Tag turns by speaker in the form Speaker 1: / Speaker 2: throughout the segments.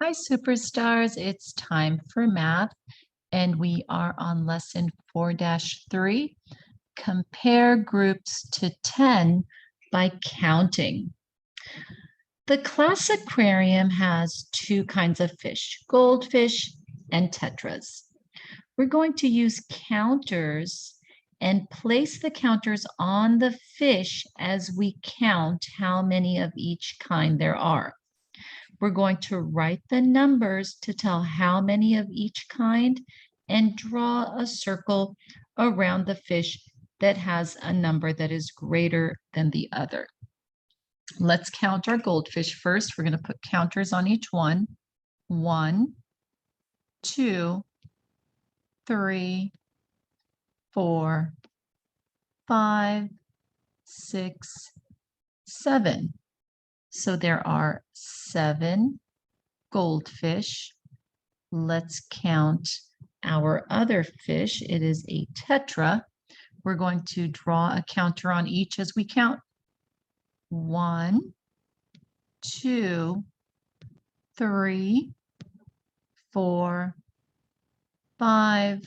Speaker 1: Hi, superstars. It's time for math, and we are on lesson 4-3. Compare groups to 10 by counting. The class aquarium has two kinds of fish, goldfish and tetras. We're going to use counters and place the counters on the fish as we count how many of each kind there are. We're going to write the numbers to tell how many of each kind and draw a circle around the fish that has a number that is greater than the other. Let's count our goldfish first. We're going to put counters on each one. 1, 2, 3, 4, 5, 6, 7. So there are 7 goldfish. Let's count our other fish. It is a tetra. We're going to draw a counter on each as we count. 1, 2, 3, 4, 5,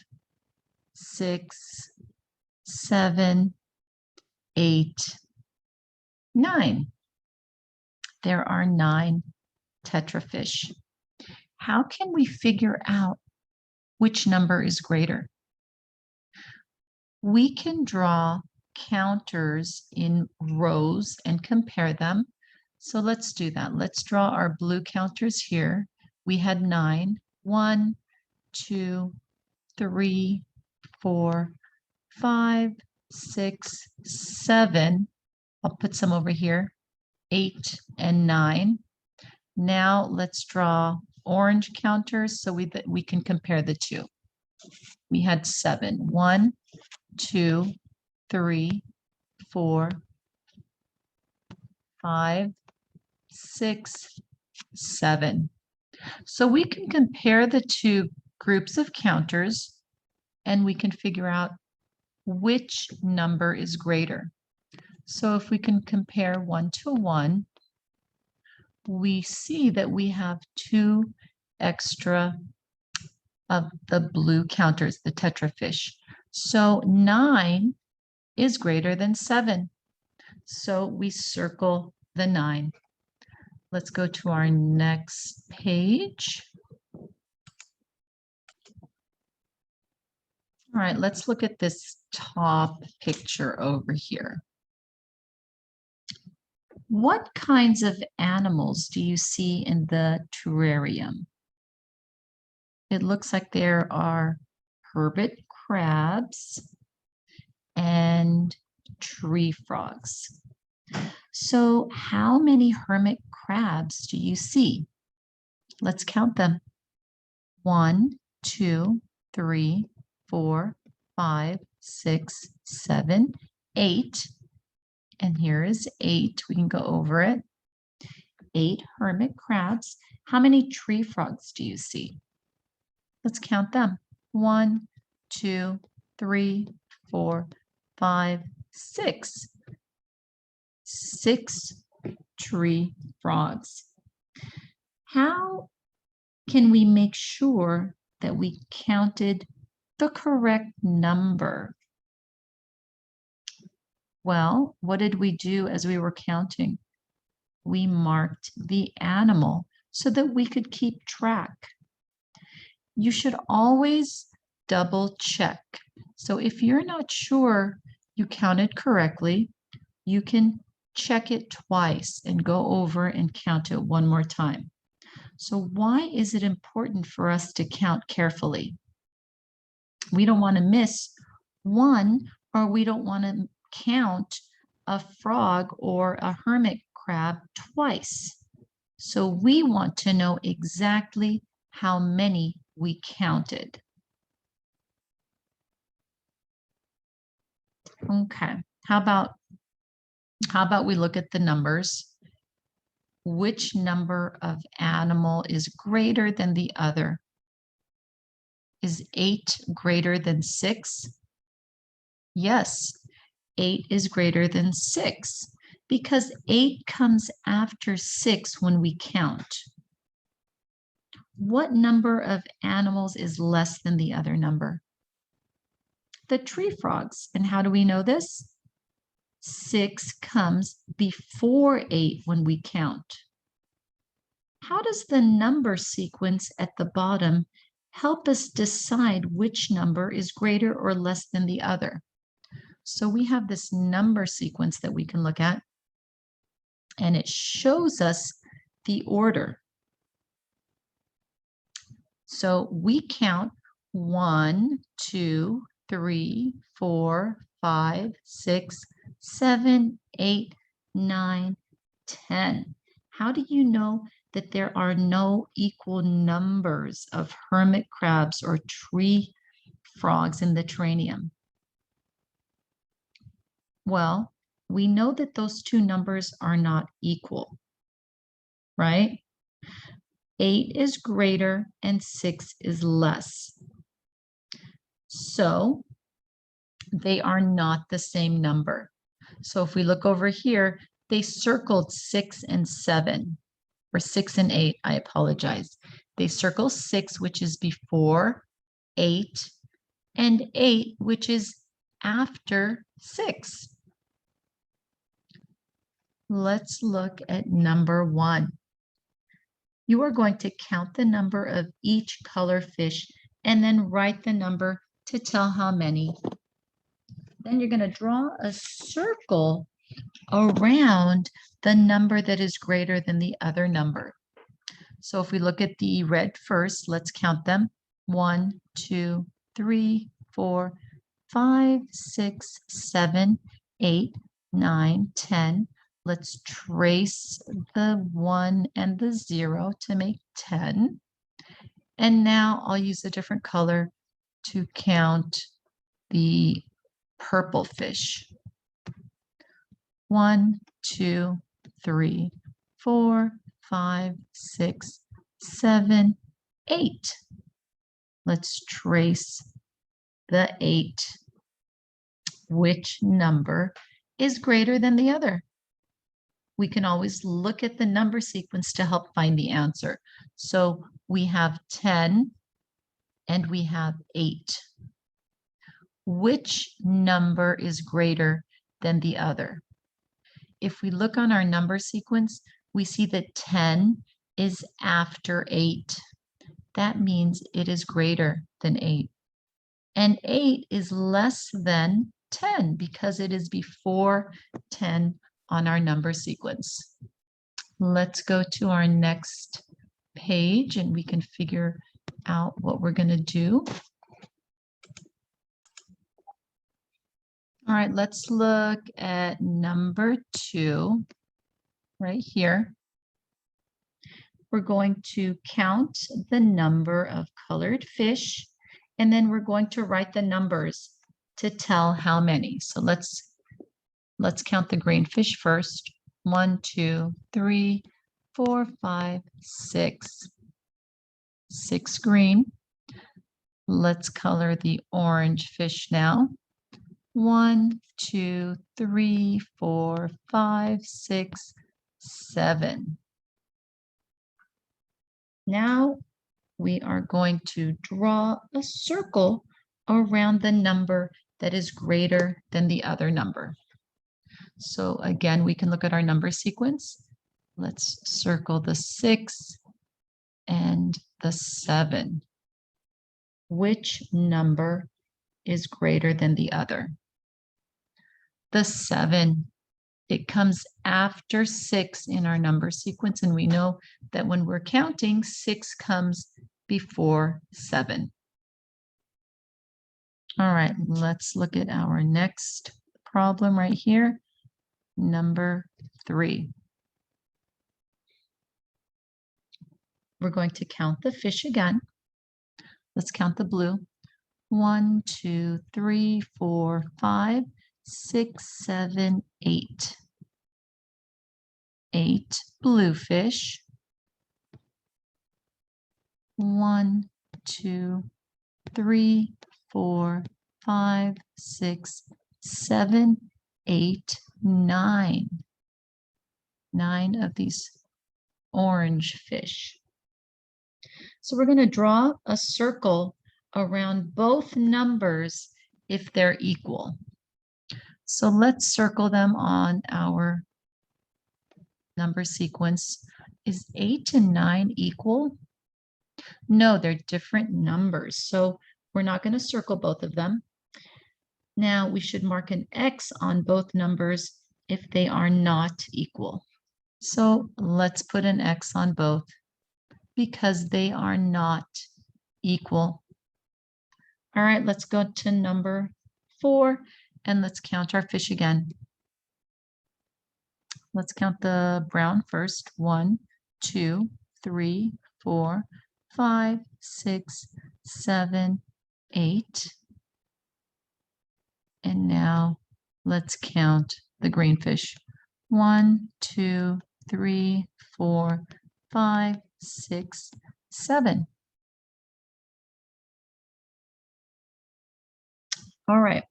Speaker 1: 6, 7, 8, 9. There are 9 tetrafish. How can we figure out which number is greater? We can draw counters in rows and compare them. So let's do that. Let's draw our blue counters here. We had 9. 1, 2, 3, 4, 5, 6, 7. I'll put some over here. 8 and 9. Now let's draw orange counters so we can compare the two. We had 7. 1, 2, 3, 4, 5, 6, 7. So we can compare the two groups of counters and we can figure out which number is greater. So if we can compare 1 to 1, we see that we have 2 extra of the blue counters, the tetrafish. So 9 is greater than 7. So we circle the 9. Let's go to our next page. All right, let's look at this top picture over here. What kinds of animals do you see in the terrarium? It looks like there are hermit crabs and tree frogs. So how many hermit crabs do you see? Let's count them. 1, 2, 3, 4, 5, 6, 7, 8. And here is 8. We can go over it. 8 hermit crabs. How many tree frogs do you see? Let's count them. 1, 2, 3, 4, 5, 6. 6 tree frogs. How can we make sure that we counted the correct number? Well, what did we do as we were counting? We marked the animal so that we could keep track. You should always double check. So if you're not sure you counted correctly, you can check it twice and go over and count it one more time. So why is it important for us to count carefully? We don't want to miss one, or we don't want to count a frog or a hermit crab twice. So we want to know exactly how many we counted. Okay, how about we look at the numbers? Which number of animal is greater than the other? Is 8 greater than 6? Yes, 8 is greater than 6 because 8 comes after 6 when we count. what number of animals is less than the other number? The tree frogs. And how do we know this? 6 comes before 8 when we count. How does the number sequence at the bottom help us decide which number is greater or less than the other? So we have this number sequence that we can look at, and it shows us the order. So we count 1, 2, 3, 4, 5, 6, 7, 8, 9, 10. How do you know that there are no equal numbers of hermit crabs or tree frogs in the terrarium? Well, we know that those two numbers are not equal, right? 8 is greater and 6 is less. So they are not the same number. So if we look over here, they circled 6 and 7, or 6 and 8, I apologize. They circle 6, which is before 8, and 8, which is after 6. Let's look at number 1. You are going to count the number of each color fish and then write the number to tell how many. Then you're going to draw a circle around the number that is greater than the other number. So if we look at the red first, let's count them. 1, 2, 3, 4, 5, 6, 7, 8, 9, 10. Let's trace the 1 and the 0 to make 10. And now I'll use a different color to count the purple fish. 1, 2, 3, 4, 5, 6, 7, 8. Let's trace the 8. Which number is greater than the other? We can always look at the number sequence to help find the answer. So we have 10 and we have 8. Which number is greater than the other? If we look on our number sequence, we see that 10 is after 8. That means it is greater than 8. And 8 is less than 10 because it is before 10 on our number sequence. Let's go to our next page and we can figure out what we're going to do. All right, let's look at number 2 right here. We're going to count the number of colored fish, and then we're going to write the numbers to tell how many. So let's count the green fish first. 1, 2, 3, 4, 5, 6. 6 green. Let's color the orange fish now. 1, 2, 3, 4, 5, 6, 7. Now we are going to draw a circle around the number that is greater than the other number. So again, we can look at our number sequence. Let's circle the 6 and the 7. Which number is greater than the other? The 7. It comes after 6 in our number sequence, and we know that when we're counting, 6 comes before 7. All right, let's look at our next problem right here. Number 3. We're going to count the fish again. Let's count the blue. 1, 2, 3, 4, 5, 6, 7, 8. 8 blue fish. 1, 2, 3, 4, 5, 6, 7, 8, 9. 9 of these orange fish. So we're going to draw a circle around both numbers if they're equal. So let's circle them on our number sequence. Is 8 and 9 equal? No, they're different numbers. So we're not going to circle both of them. Now we should mark an X on both numbers if they are not equal. So let's put an X on both because they are not equal. All right, let's go to number 4 and let's count our fish again. Let's count the brown first. 1, 2, 3, 4, 5, 6, 7, 8. And now let's count the green fish. 1, 2, 3, 4, 5, 6, 7. All right.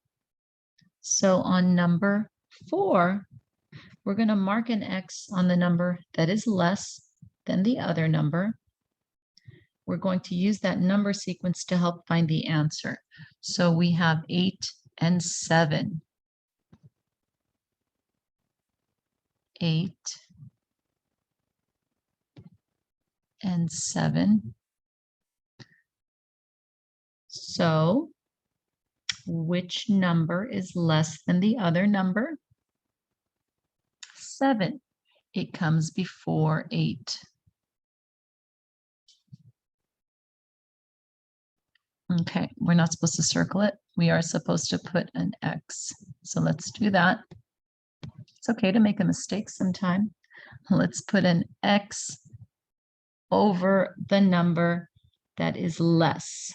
Speaker 1: So on number 4, we're going to mark an X on the number that is less than the other number. We're going to use that number sequence to help find the answer. So we have 8 and 7. 8 and 7. So which number is less than the other number? 7. It comes before 8. Okay, we're not supposed to circle it. We are supposed to put an X. So let's do that. It's okay to make a mistake sometime. Let's put an X over the number that is less.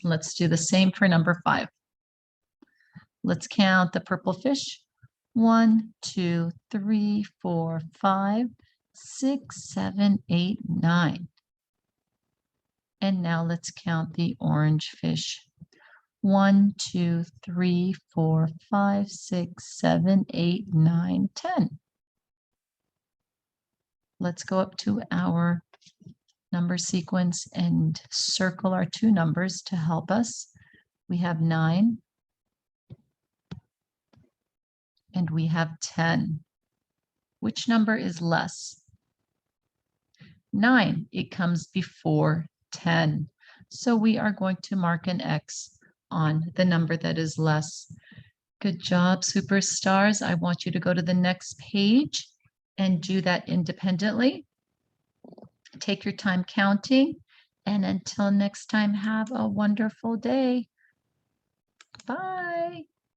Speaker 1: Let's do the same for number 5. Let's count the purple fish. 1, 2, 3, 4, 5, 6, 7, 8, 9. And now let's count the orange fish. 1, 2, 3, 4, 5, 6, 7, 8, 9, 10. Let's go up to our number sequence and circle our two numbers to help us. We have 9 and we have 10. Which number is less? 9. It comes before 10. So we are going to mark an X on the number that is less. Good job, superstars. I want you to go to the next page and do that independently. Take your time counting. And until next time, have a wonderful day. Bye.